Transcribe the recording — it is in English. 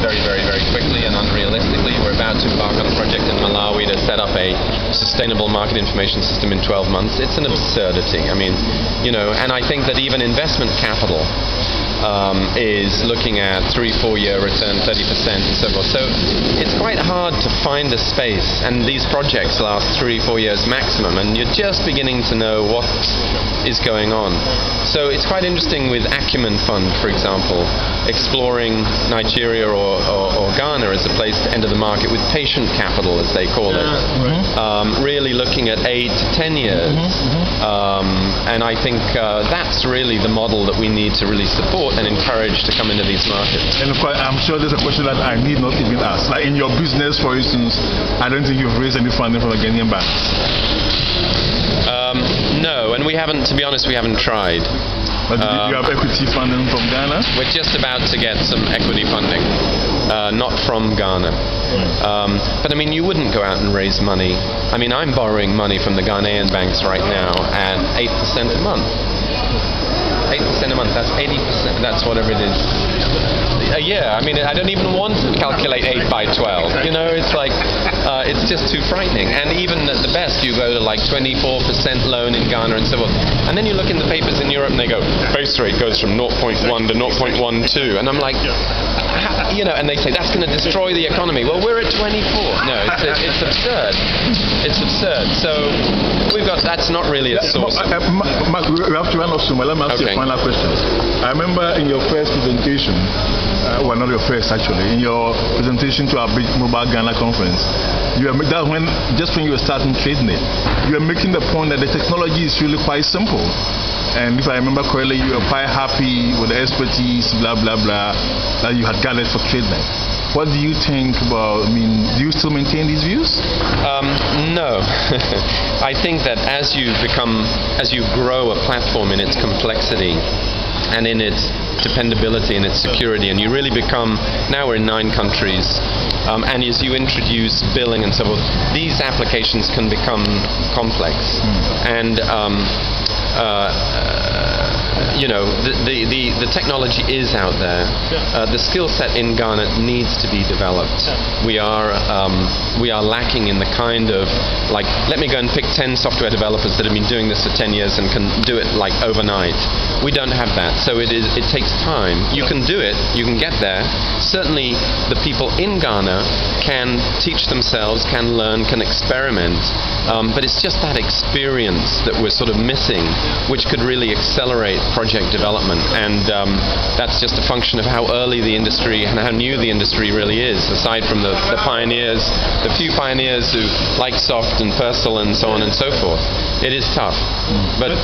very, very, very quickly and unrealistically. We're about to embark on a project in Malawi to set up a sustainable market information system in 12 months. It's an absurdity. I mean, and I think that even investment capital is looking at 3-4 year return, 30% and so forth. So it's quite hard to find a space, and these projects last 3-4 years maximum, and you're just beginning to know what is going on. So it's quite interesting with Acumen Fund, for example, exploring Nigeria or Ghana as a place to enter the market with patient capital, as they call it. Really looking at 8 to 10 years. And I think that's really the model that we need to really support and encourage to come into these markets. And of course, I'm sure there's a question that I need not even ask. Like in your business, for instance, I don't think you've raised any funding from the Ghanaian banks. No, and we haven't, to be honest, we haven't tried. But do you have equity funding from Ghana? We're just about to get some equity funding, not from Ghana. But I mean, you wouldn't go out and raise money. I mean, I'm borrowing money from the Ghanaian banks right now at 8% a month. 8% a month, that's 80%, that's whatever it is. A year. I mean, I don't even want to calculate 8 by 12. It's like, it's just too frightening. And even at the best, you go to like 24% loan in Ghana and so forth. And then you look in the papers in Europe and they go, base rate goes from 0.1 to 0.12. And I'm like, and they say, that's going to destroy the economy. Well, we're at 24. No, it's absurd. It's absurd. So that's not really a source. Mark, we have to run off soon. Let me ask you a final question. I remember in your first presentation, well, not your first actually, in your presentation to our big Mobile Ghana conference, just when you were starting TradeNet, you were making the point that the technology is really quite simple. And if I remember correctly, you were quite happy with the expertise, blah, blah, blah, that you had gathered for TradeNet. What do you think about, do you still maintain these views? No. I think that as you grow a platform in its complexity and in its dependability and its security, and you really become, now we're in 9 countries, and as you introduce billing and so forth, these applications can become complex. And the technology is out there. The skill set in Ghana needs to be developed. We are lacking in the kind of, like, let me go and pick 10 software developers that have been doing this for 10 years and can do it like overnight. We don't have that. So it takes time. You can do it. You can get there. Certainly the people in Ghana can teach themselves, can learn, can experiment. But it's just that experience that we're sort of missing, which could really accelerate project development. And that's just a function of how early the industry and how new the industry really is, aside from the pioneers, the few pioneers who like soft and personal and so on and so forth. It is tough. But